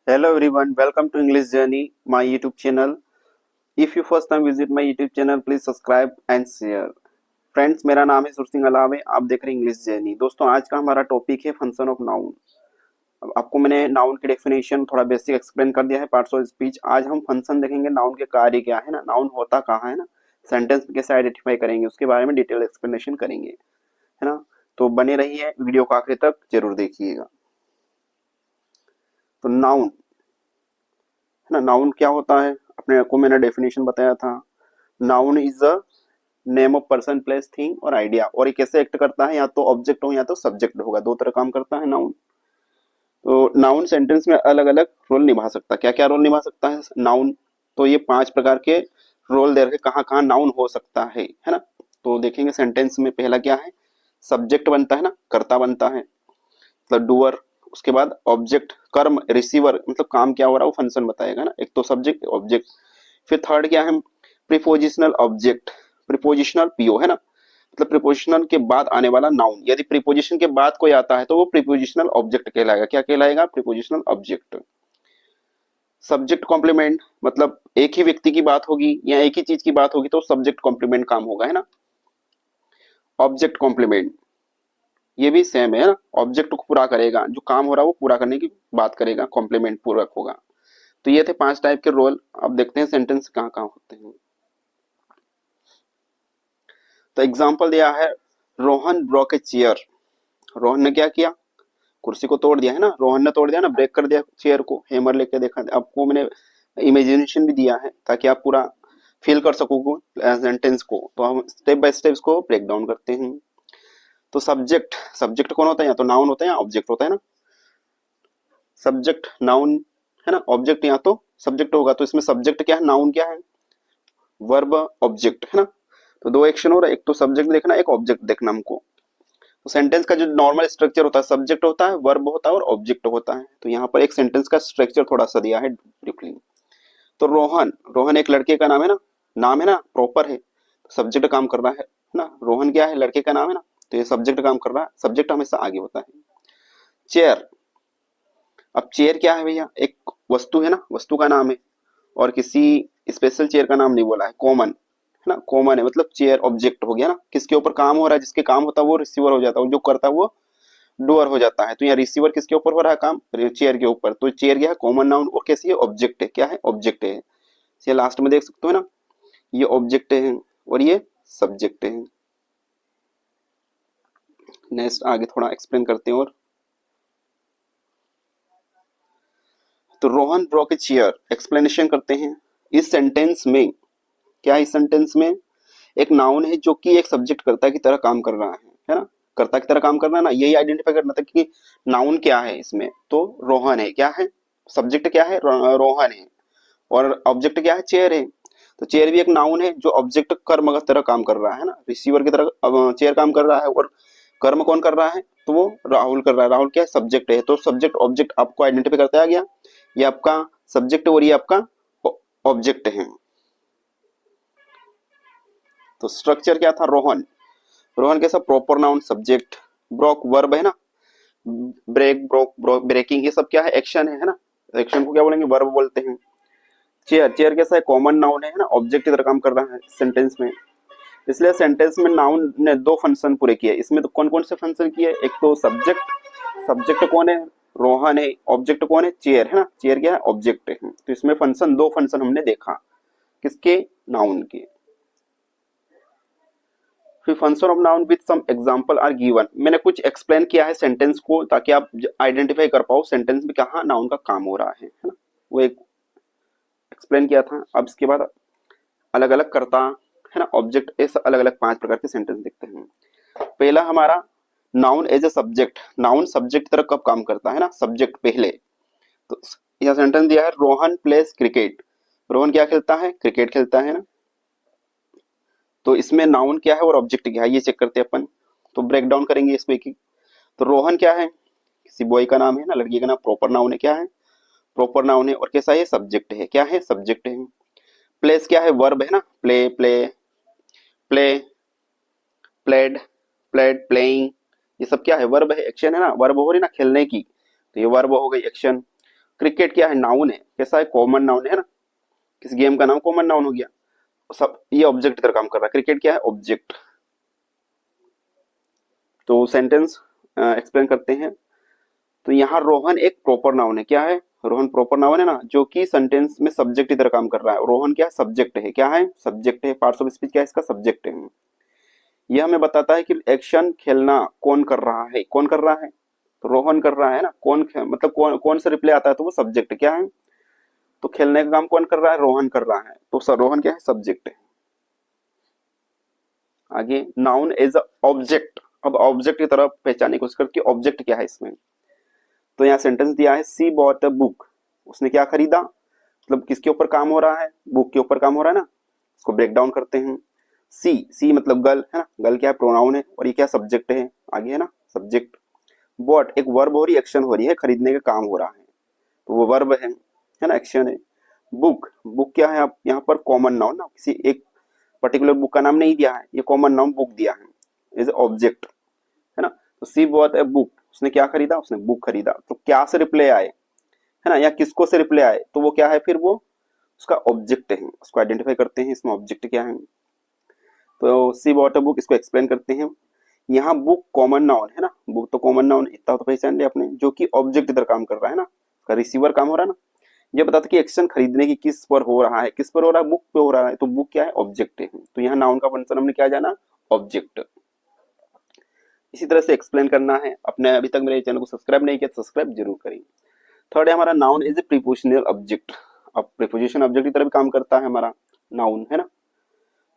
Hello everyone, welcome to English Journey, my YouTube channel. If you first time visit my YouTube channel, please subscribe and share. Friends, मेरा नाम है सुर सिंह अलावे, आप देख रहे हैं इंग्लिश जर्नी। दोस्तों, आज का हमारा टॉपिक है फंक्शन ऑफ नाउन। अब आपको मैंने नाउन की डेफिनेशन थोड़ा बेसिक एक्सप्लेन कर दिया है, पार्ट्स ऑफ स्पीच। आज हम फंक्शन देखेंगे, नाउन के कार्य क्या है ना, नाउन होता कहाँ है ना, सेंटेंस में कैसे आइडेंटिफाई करेंगे, उसके बारे में डिटेल एक्सप्लेनेशन करेंगे, है ना। तो बने रहिए, वीडियो को आखिर तक जरूर देखिएगा। तो नाउन है ना, नाउन क्या होता है, अपने को मैंने डेफिनेशन बताया था। Noun is a name of person, place, thing और आइडिया। और ये कैसे एक्ट करता है, या तो ऑब्जेक्ट हो या तो सब्जेक्ट होगा, दो तरह काम करता है नाउन। तो नाउन सेंटेंस में अलग अलग रोल निभा सकता है। क्या क्या रोल निभा सकता है नाउन? तो ये 5 प्रकार के रोल दे रखे, कहाँ कहाँ नाउन हो सकता है ना। तो देखेंगे सेंटेंस में पहला क्या है, सब्जेक्ट बनता है ना, कर्ता बनता है, मतलब डूअर। उसके बाद ऑब्जेक्ट, कर्म, रिसीवर, मतलब काम क्या हो रहा है वो फंक्शन बताएगा ना, एक तो सब्जेक्ट ऑब्जेक्ट। फिर थर्ड क्या है, प्रीपोजिशनल ऑब्जेक्ट, प्रीपोजिशनल पीओ है ना, मतलब प्रीपोजिशनल के बाद आने वाला नाउन। यदि प्रीपोजिशन के बाद कोई आता है तो वो प्रीपोजिशनल ऑब्जेक्ट कहलाएगा। क्या कहलाएगा? Prepositional object. सब्जेक्ट कॉम्प्लीमेंट, मतलब एक ही व्यक्ति की बात होगी या एक ही चीज की बात होगी तो सब्जेक्ट कॉम्प्लीमेंट काम होगा, है ना। ऑब्जेक्ट कॉम्प्लीमेंट ये भी सेम है ना, ऑब्जेक्ट को पूरा करेगा, जो काम हो रहा है वो पूरा करने की बात करेगा, कॉम्प्लीमेंट पूरक होगा। तो ये थे 5 टाइप के रोल। अब देखते हैं सेंटेंस कहाँ कहाँ होते हैं। तो एग्जाम्पल दिया है, Rohan broke a chair. Rohan ने क्या किया, कुर्सी को तोड़ दिया है ना, रोहन ने तोड़ दिया ना, ब्रेक कर दिया चेयर को, हैमर लेके देखा। आपको मैंने इमेजिनेशन भी दिया है ताकि आप पूरा फील कर सको सेंटेंस को। तो हम स्टेप बाय स्टेप इसको ब्रेक डाउन करते हैं। तो सब्जेक्ट, सब्जेक्ट कौन होता है, या तो नाउन होता है या ऑब्जेक्ट होता है ना। सब्जेक्ट नाउन है ना, ऑब्जेक्ट या तो सब्जेक्ट होगा। तो इसमें सब्जेक्ट क्या है, नाउन क्या है, वर्ब ऑब्जेक्ट है ना। तो दो एक्शन हो रहा है, एक तो सब्जेक्ट देखना, एक ऑब्जेक्ट देखना हमको। तो सेंटेंस का जो नॉर्मल स्ट्रक्चर होता है, सब्जेक्ट होता है, वर्ब होता है और ऑब्जेक्ट होता है। तो यहाँ पर एक सेंटेंस का स्ट्रक्चर थोड़ा सा दिया है ब्रीफली। तो रोहन, रोहन एक लड़के का नाम है ना, नाम है ना, प्रॉपर है, सब्जेक्ट काम कर रहा है ना। रोहन क्या है, लड़के का नाम है ना, तो ये सब्जेक्ट काम कर रहा है, सब्जेक्ट हमेशा आगे होता है। चेयर, अब चेयर क्या है भैया, एक वस्तु है ना, वस्तु का नाम है, और किसी स्पेशल चेयर का नाम नहीं बोला है, कॉमन है ना, कॉमन है, मतलब चेयर ऑब्जेक्ट हो गया ना। किसके ऊपर काम हो रहा है, जिसके काम होता है वो रिसीवर हो जाता है, और जो करता है वो डूअर हो जाता है। तो यहाँ रिसीवर किसके ऊपर हो रहा है काम, चेयर के ऊपर। तो चेयर क्या है, कॉमन नाउन, और कैसी है, ऑब्जेक्ट है। क्या है, ऑब्जेक्ट है। ये लास्ट में देख सकते हो ना, ये ऑब्जेक्ट है और ये सब्जेक्ट है। नेक्स्ट आगे थोड़ा एक्सप्लेन करते हैं। और तो Rohan broke a chair, explanation करते हैं। इस सेंटेंस में क्या है, इस सेंटेंस में एक नाउन है जो कि एक सब्जेक्ट कर्ता की तरह काम कर रहा है ना। कर्ता की तरह काम करना है ना, यही आइडेंटिफाई करना था कि नाउन क्या है इसमें। तो रोहन है, क्या है, सब्जेक्ट क्या है, रोहन है, और ऑब्जेक्ट क्या है, चेयर है। तो चेयर भी एक नाउन है जो ऑब्जेक्ट कर्म की तरह काम कर रहा है ना, रिसीवर की तरह चेयर काम कर रहा है। और कर्म कौन कर रहा है, तो वो राहुल कर रहा है। राहुल क्या है, सब्जेक्ट है। तो सब्जेक्ट ऑब्जेक्ट आपको आइडेंटिफाई करता आ गया, ये आपका सब्जेक्ट और ये आपका ऑब्जेक्ट है। तो स्ट्रक्चर क्या था, रोहन, रोहन कैसा, proper noun, subject, broke verb है ना, ब्रेक, ब्रोक, ब्रेकिंग, ये सब क्या है, एक्शन है ना। एक्शन को क्या बोलेंगे, वर्ब बोलते हैं। चेयर, चेयर कैसा है, कॉमन नाउन है ना, ऑब्जेक्ट की तरह काम कर रहा है सेंटेंस में। इसलिए सेंटेंस में नाउन ने 2 फंक्शन पूरे किए। इसमें तो कौन कौन से फंक्शन किए, एक तो सब्जेक्ट, सब्जेक्ट कौन है, रोहन है, ऑब्जेक्ट कौन है, चेयर है ना, चेयर क्या है, ऑब्जेक्ट है। तो इसमें फंक्शन 2 फंक्शन हमने देखा, किसके, नाउन के। फिर function of noun with some example are given, मैंने कुछ एक्सप्लेन किया है सेंटेंस को ताकि आप आइडेंटिफाई कर पाओ सेंटेंस में कहाँ नाउन का काम हो रहा है ना, वो एक एक्सप्लेन किया था। अब इसके बाद अलग अलग करता है ना, ऑब्जेक्ट, ऐसे अलग अलग 5 प्रकार के सेंटेंस देखते हैं। पहला हमारा, noun as a subject, noun subject की तरह कब काम करता है ना, सब्जेक्ट पहले। तो यह सेंटेंस दिया है, रोहन प्लेस क्रिकेट, रोहन क्या खेलता है, क्रिकेट खेलता है ना। तो इसमें नाउन क्या है और ऑब्जेक्ट क्या है, ये चेक करते हैं अपन। तो ब्रेक डाउन करेंगे इसमें की। तो रोहन क्या है, किसी बॉय का नाम है ना, लड़की का नाम, प्रॉपर नाउन है, क्या है, प्रॉपर नाउन है, और कैसा है, सब्जेक्ट है, क्या है, सब्जेक्ट है। प्लेस क्या है, वर्ब है ना, play, play, play, played, played, playing, ये सब क्या है, वर्ब है, एक्शन है ना, वर्ब हो रही ना खेलने की, तो ये वर्ब हो गई, एक्शन। क्रिकेट क्या है, नाउन है, कैसा है, कॉमन नाउन है ना, किस गेम का नाम कॉमन नाउन हो गया, सब ये ऑब्जेक्ट की तरह काम कर रहा है। क्रिकेट क्या है, ऑब्जेक्ट। तो सेंटेंस एक्सप्लेन करते हैं। तो यहाँ रोहन एक प्रॉपर नाउन है, क्या है, रोहन प्रॉपर नाउन है ना, जो कि सेंटेंस में सब्जेक्ट की तरह काम कर रहा है। रोहन क्या है, सब्जेक्ट है, क्या है, सब्जेक्ट है। पार्ट्स ऑफ स्पीच क्या है, इसका सब्जेक्ट है। यह हमें बताता है कि एक्शन खेलना कौन कर रहा है, कौन कर रहा है, तो रोहन कर रहा है ना, कौन मतलब कौन कौन से रिप्लाई आता है, तो वो सब्जेक्ट क्या है, तो खेलने का काम कौन कर रहा है, रोहन कर रहा है, तो सर रोहन क्या है, सब्जेक्ट है। आगे नाउन एज ऑब्जेक्ट, अब ऑब्जेक्ट की तरफ पहचानने की कोशिश करके ऑब्जेक्ट क्या है इसमें। तो यहाँ सेंटेंस दिया है, सी बॉट अ बुक, उसने क्या खरीदा, मतलब किसके ऊपर काम हो रहा है, बुक के ऊपर काम हो रहा है ना। इसको ब्रेक डाउन करते हैं। सी, सी मतलब गर्ल है ना, गर्ल क्या है, प्रोनाउन है, और ये क्या सब्जेक्ट है, आगे है ना सब्जेक्ट। बॉट एक वर्ब हो रही है, एक्शन हो रही है, खरीदने का काम हो रहा है, तो वो वर्ब है ना, एक्शन है। बुक, बुक क्या है, आप यहाँ पर कॉमन नाउन ना, किसी एक पर्टिकुलर बुक का नाम नहीं दिया है, ये कॉमन नाउन बुक दिया है, इज ऑब्जेक्ट है ना। तो सी बॉट ए बुक, उसने क्या खरीदा, उसने बुक खरीदा। तो क्या से रिप्लाई आए है ना, या किसको से रिप्लाई आए, तो वो क्या है, फिर वो उसका ऑब्जेक्ट है। उसको आइडेंटिफाई करते हैं, इसमें ऑब्जेक्ट क्या है। तो सी बॉट अ बुक, इसको एक्सप्लेन करते हैं। यहाँ बुक कॉमन नाउन है ना, बुक तो कॉमन नाउन, इतना तो पहचान लिया आपने, जो कि ऑब्जेक्ट इधर काम कर रहा है ना, उसका रिसीवर काम हो रहा है ना। ये बताता कि एक्शन खरीदने की किस पर हो रहा है, किस पर हो रहा है, बुक पे हो रहा है, तो बुक क्या है, ऑब्जेक्ट है। तो यहाँ नाउन का फंक्शन हमने क्या जाना, ऑब्जेक्ट। इसी तरह से एक्सप्लेन करना है। अपने अभी तक मेरे चैनल को सब्सक्राइब नहीं किया तो सब्सक्राइब जरूर करें। थर्ड है हमारा noun is a prepositional object. अब प्रीपोजिशन ऑब्जेक्ट की तरह भी काम करता है हमारा नाउन है ना।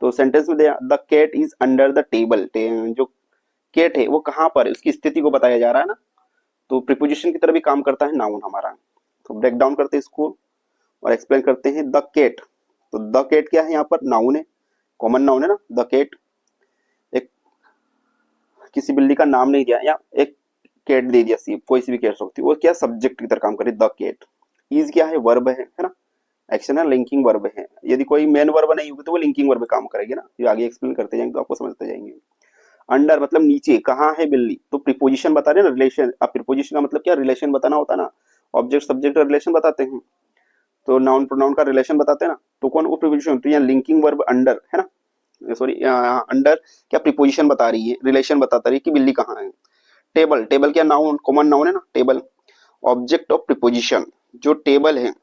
तो सेंटेंस में दिया, the cat is under the table, जो कैट है वो कहाँ पर है, उसकी स्थिति को बताया जा रहा है ना, तो प्रीपोजिशन की तरह भी काम करता है नाउन हमारा। तो ब्रेक डाउन करते हैं इसको और एक्सप्लेन करते हैं। द कैट, तो द कैट क्या है, यहाँ पर नाउन है, कॉमन नाउन है ना, द कैट। एक किसी बिल्ली का नाम नहीं दिया, या एक कैट दे दिया, सी कोई सी भी कैट सकती है, वो क्या सब्जेक्ट की तरह काम करे, द कैट। इज क्या है, वर्ब है ना, एक्शन है, लिंकिंग वर्ब है। यदि कोई मेन वर्ब नहीं होगी तो वो लिंकिंग वर्ब काम करेगी ना, ये आगे एक्सप्लेन करते जाएंगे तो आपको समझते जाएंगे। अंडर मतलब नीचे, कहाँ है बिल्ली, तो प्रीपोजिशन बता रहे ना, रिलेशन। अब प्रीपोजिशन का मतलब क्या, रिलेशन बताना होता है ना, ऑब्जेक्ट सब्जेक्ट का रिलेशन बताते हैं, तो नाउन प्रोनाउन का रिलेशन बताते हैं ना, तो कौन वो प्रीपोजिशन, तो यहाँ लिंकिंग वर्ब अंडर है ना, सॉरी अंडर क्या प्रीपोजिशन बता रही है, रिलेशन बताता रही है कि बिल्ली कहाँ है। टेबल, टेबल क्या नाउन, कॉमन नाउन है ना, टेबल ऑब्जेक्ट ऑफ प्रीपोजिशन, जो टेबल है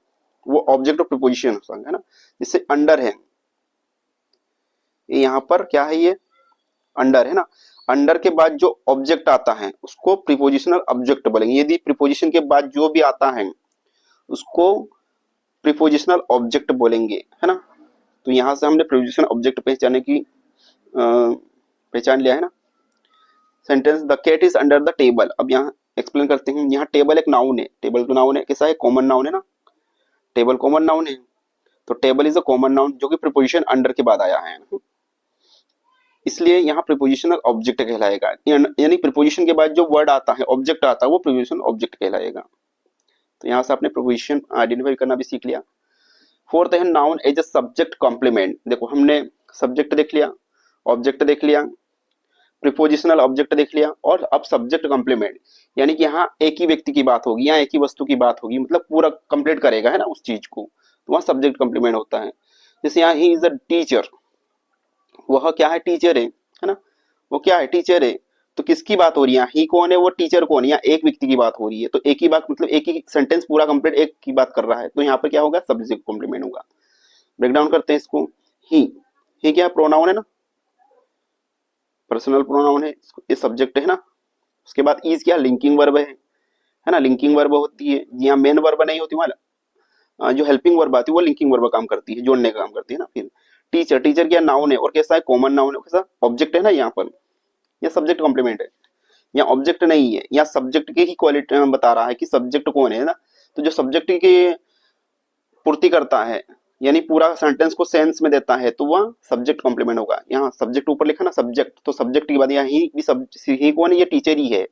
वो ऑब्जेक्ट ऑफ प्रीपोजिशन है ना, जिससे अंडर है, यहाँ पर क्या है, ये अंडर है ना। अंडर के बाद जो ऑब्जेक्ट आता है उसको प्रीपोजिशनल ऑब्जेक्ट बोलेंगे। यदि प्रीपोजिशन के बाद जो भी आता है उसको प्रीपोजिशनल ऑब्जेक्ट बोलेंगे है ना। तो यहां से हमने प्रीपोजिशनल ऑब्जेक्ट पहचाने की पहचान लिया है ना। Sentence, the cat is under the table. अब यहाँ एक्सप्लेन करते हैं। यहाँ टेबल एक नाउन है, टेबल तो नाउन है, कैसा है, कॉमन नाउन है ना, टेबल कॉमन नाउन है, तो table is a common noun जो कि प्रीपोजिशन अंडर के बाद आया है, इसलिए यहाँ प्रीपोजिशनल ऑब्जेक्ट कहलाएगा। यानी प्रीपोजिशन के बाद जो वर्ड आता है, ऑब्जेक्ट आता है, वो प्रीपोजिशनल ऑब्जेक्ट कहलाएगा। तो यहाँ से आपने प्रीपोजिशन आइडेंटिफाई करना भी सीख लिया। फोर्थ है noun as a subject complement. देखो हमने सब्जेक्ट देख लिया, ऑब्जेक्ट देख लिया, प्रीपोजिशनल ऑब्जेक्ट देख लिया, और अब सब्जेक्ट कॉम्प्लीमेंट, यानी कि यहाँ एक ही व्यक्ति की बात होगी, यहाँ एक ही वस्तु की बात होगी, मतलब पूरा कंप्लीट करेगा है ना उस चीज को, तो वहाँ सब्जेक्ट कॉम्प्लीमेंट होता है। जैसे यहाँ ही इज अ टीचर, वह क्या है, टीचर है ना, वो क्या है, टीचर है। तो किसकी बात हो रही है, ही कौन है, वो टीचर कौन है, यहाँ एक व्यक्ति की बात हो रही है, तो एक ही बात मतलब एक ही सेंटेंस पूरा कंप्लीट एक की बात कर रहा है, तो यहाँ पर क्या होगा, सब्जेक्ट कॉम्प्लीमेंट होगा। ब्रेक डाउन करते हैं इसको। ही क्या प्रोनाउन है ना, पर्सनल प्रोनाउन है, ये सब्जेक्ट है ना। उसके बाद इज क्या, लिंकिंग वर्ब है ना, लिंकिंग वर्ब होती है, यहाँ मेन वर्ब नहीं होती, वहां जो हेल्पिंग वर्ब आती है वो लिंकिंग वर्ब काम करती है, जोड़ने का काम करती है ना। फिर टीचर, टीचर क्या नाउन है, और कैसा है, कॉमन नाउन है, कैसा ऑब्जेक्ट है ना यहाँ पर, यह सब्जेक्ट कॉम्प्लीमेंट है। यहाँ ऑब्जेक्ट नहीं है, यहाँ सब्जेक्ट की ही क्वालिटी बता रहा है कि सब्जेक्ट कौन है ना। तो जो सब्जेक्ट की पूर्ति करता है, यानी पूरा सेंटेंस को सेंस में देता है, तो वह सब्जेक्ट कॉम्प्लीमेंट होगा। यहाँ सब्जेक्ट ऊपर लिखा ना सब्जेक्ट, तो सब्जेक्ट की बात यहाँ ही भी ही कौन है, ये टीचर ही है,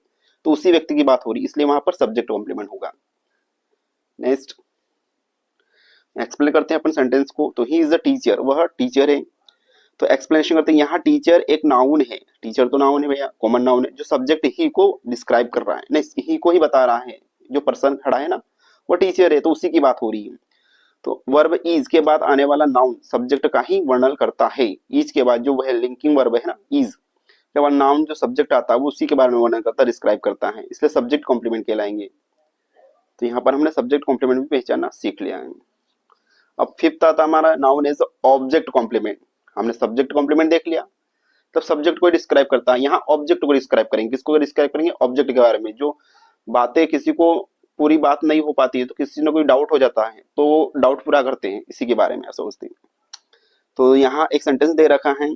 तो उसी व्यक्ति की बात हो रही है, इसलिए वहां पर सब्जेक्ट कॉम्प्लीमेंट होगा। नेक्स्ट एक्सप्लेन करते हैं अपन सेंटेंस को। तो ही इज द टीचर, वह टीचर है। तो एक्सप्लेनेशन करते हैं, यहाँ टीचर एक नाउन है, टीचर तो नाउन है भैया, कॉमन नाउन है, जो सब्जेक्ट ही को डिस्क्राइब कर रहा है, नहीं ही को ही बता रहा है, जो पर्सन खड़ा है ना वो टीचर है, तो उसी की बात हो रही है। तो वर्ब इज के बाद आने वाला नाउन सब्जेक्ट का ही वर्णन करता है। इज के बाद जो वह लिंकिंग वर्ब है ना, इज के बाद नाउन जो सब्जेक्ट आता है वो उसी के बारे में वर्णन करता है, डिस्क्राइब करता है, इसलिए सब्जेक्ट कॉम्प्लीमेंट कहलाएंगे। तो यहाँ पर हमने सब्जेक्ट कॉम्प्लीमेंट भी पहचानना सीख लिया है। अब फिफ्थ आता हमारा नाउन एज ऑब्जेक्ट कॉम्प्लीमेंट। हमने सब्जेक्ट कॉम्प्लीमेंट देख लिया, तब सब्जेक्ट को डिस्क्राइब करता है। यहाँ ऑब्जेक्ट को डिस्क्राइब करेंगे, किसको डिस्क्राइब करेंगे, ऑब्जेक्ट के बारे में। जो बातें किसी को पूरी बात नहीं हो पाती है, तो किसी ने कोई डाउट हो जाता है तो डाउट पूरा करते हैं इसी के बारे में सोचते हैं। तो यहाँ एक सेंटेंस दे रखा है,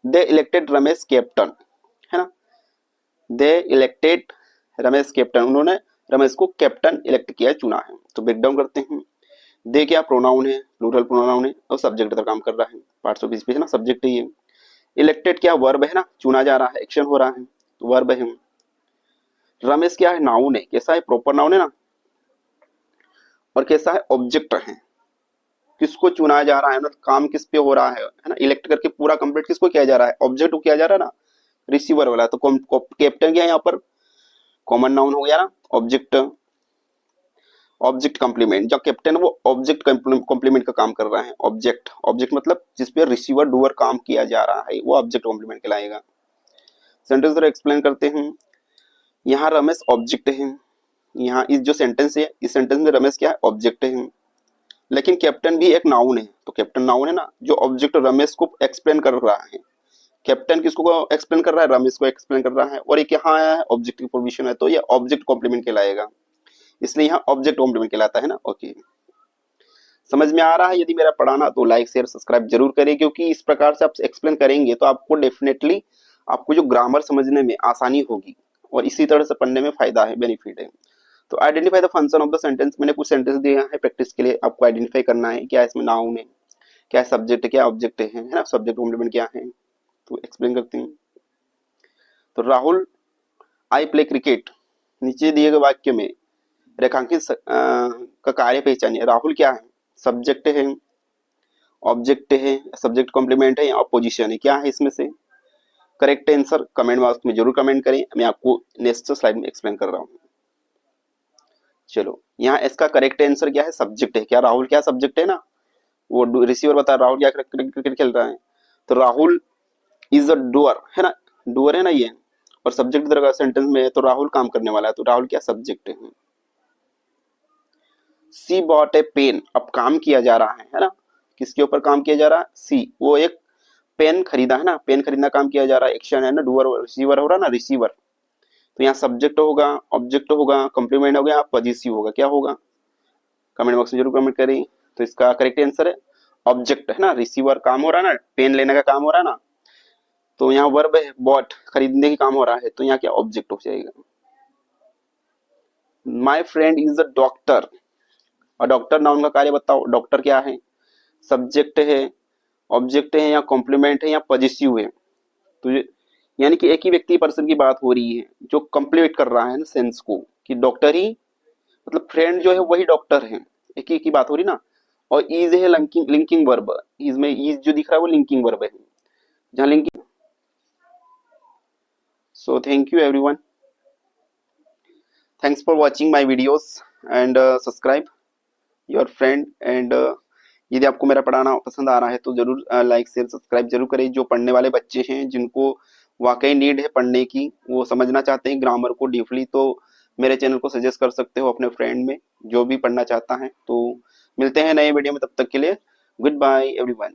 दे इलेक्टेड रमेश कैप्टन, है ना, दे इलेक्टेड रमेश कैप्टन, उन्होंने रमेश को कैप्टन इलेक्ट किया, चुना है। तो ब्रेक डाउन करते हैं। दे क्या प्रोनाउन है, प्लूरल प्रोनाउन है, और सब्जेक्ट पर काम कर रहा है, पार्ट्स ऑफ स्पीच है ना, सब्जेक्ट ही है। इलेक्टेड क्या वर्ब है ना, चुना जा रहा है, एक्शन हो रहा है, तो वर्ब है। रमेश क्या है, नाउन है, कैसा है, प्रॉपर नाउन है ना, और कैसा है, ऑब्जेक्ट है। किसको चुना जा रहा है, मतलब काम किस पे हो रहा है ना, इलेक्ट करके पूरा कंप्लीट किसको किया जा रहा है, ऑब्जेक्ट को किया जा रहा है ना, रिसीवर वाला। तो कैप्टन क्या है यहाँ पर, कॉमन नाउन हो गया ना, ऑब्जेक्ट, ऑब्जेक्ट कॉम्प्लीमेंट। जो कैप्टन वो ऑब्जेक्ट कॉम्प्लीमेंट का काम कर रहा है, ऑब्जेक्ट, ऑब्जेक्ट मतलब जिसपे रिसीवर डूअर काम किया जा रहा है, वो ऑब्जेक्ट कॉम्प्लीमेंट कहलाएगा। सेंटेंस एक्सप्लेन करते हैं। यहाँ रमेश ऑब्जेक्ट है, यहाँ इस जो सेंटेंस है, इस सेंटेंस में रमेश क्या है, ऑब्जेक्ट है। लेकिन कैप्टन भी एक नाउन है, तो कैप्टन नाउन है ना, जो ऑब्जेक्ट रमेश को एक्सप्लेन कर रहा है। कैप्टन किसको एक्सप्लेन कर रहा है, रमेश को एक्सप्लेन कर रहा है, और एक यहाँ आया है ऑब्जेक्ट की पोजीशन है, तो ये ऑब्जेक्ट कॉम्प्लीमेंट कहलाएगा, इसलिए यहाँ ऑब्जेक्ट कॉम्प्लीमेंट कहलाता है ना। ओके, समझ में आ रहा है? यदि मेरा पढ़ाना तो लाइक शेयर सब्सक्राइब जरूर करें, क्योंकि इस प्रकार से आप एक्सप्लेन करेंगे तो आपको डेफिनेटली आपको जो ग्रामर समझने में आसानी होगी, और इसी तरह से पढ़ने में फायदा है, बेनिफिट है। तो identify the function of the sentence, मैंने कुछ सेंटेंस दिए हैं प्रैक्टिस के लिए, आपको आइडेंटिफाई करना है क्या इसमें नाउन है, क्या सब्जेक्ट, क्या ऑब्जेक्ट है ना, सब्जेक्ट कॉम्प्लीमेंट क्या है, तो एक्सप्लेन करते हैं। तो राहुल आई प्ले क्रिकेट, नीचे दिए गए वाक्य में रेखांकित का कार्य पहचानिए। राहुल क्या है, सब्जेक्ट है, ऑब्जेक्ट है, सब्जेक्ट कॉम्प्लीमेंट है, या ऑपोजिशन है, क्या है इसमें से। करेक्ट आंसर कमेंट बॉक्स में जरूर कमेंट करें, मैं आपको नेक्स्ट स्लाइड में एक्सप्लेन कर रहा हूँ। चलो, यहाँ इसका करेक्ट आंसर क्या है, सब्जेक्ट है। क्या राहुल क्या सब्जेक्ट है ना, वो रिसीवर बता राहुल क्या क्रिकेट खेल रहा है, तो राहुल इज अ डूअर है ना, डूअर है ना ये, और सब्जेक्ट तरह का सेंटेंस में है, तो राहुल काम करने वाला है, तो राहुल क्या सब्जेक्ट है। सी बॉट ए पेन, अब काम किया जा रहा है ना, किसके ऊपर काम किया जा रहा है, सी, वो एक पेन खरीदा है ना, पेन खरीदना काम किया जा रहा है, एक्शन है ना, डूअर रिसीवर हो रहा है ना, रिसीवर। तो यहाँ सब्जेक्ट होगा, ऑब्जेक्ट होगा, कॉम्प्लीमेंट हो गया, पॉजिटिव होगा, क्या होगा, कमेंट बॉक्स में जरूर कमेंट करें। तो इसका करेक्ट आंसर है ऑब्जेक्ट है ना, रिसीवर काम हो रहा है ना, पेन लेने का काम हो रहा है ना, तो यहाँ वर्ब है, बॉट खरीदने की काम हो रहा है, तो यहाँ क्या ऑब्जेक्ट हो जाएगा। My friend is a doctor, और डॉक्टर नाउन का कार्य बताओ, डॉक्टर क्या है, सब्जेक्ट है, ऑब्जेक्ट है, या कॉम्प्लीमेंट है, या पॉजिटिव है। तो यानी कि एक ही व्यक्ति पर्सन की बात हो रही है जो कंप्लीट कर रहा है ना सेंस को, कि डॉक्टर ही, मतलब फ्रेंड जो है वही डॉक्टर है, एक ही की बात हो रही ना। और इज है लिंकिंग लिंकिंग वर्ब, इज में इज जो दिख रहा है वो लिंकिंग वर्ब है, जहां linking. So thank you everyone, thanks for watching my videos, and subscribe your friend, and यदि आपको मेरा पढ़ाना पसंद आ रहा है तो जरूर लाइक शेयर सब्सक्राइब जरूर करें। जो पढ़ने वाले बच्चे हैं, जिनको वाकई नीड है पढ़ने की, वो समझना चाहते हैं ग्रामर को डीपली, तो मेरे चैनल को सजेस्ट कर सकते हो अपने फ्रेंड में, जो भी पढ़ना चाहता है। तो मिलते हैं नए वीडियो में, तब तक के लिए गुड बाय एवरीवन।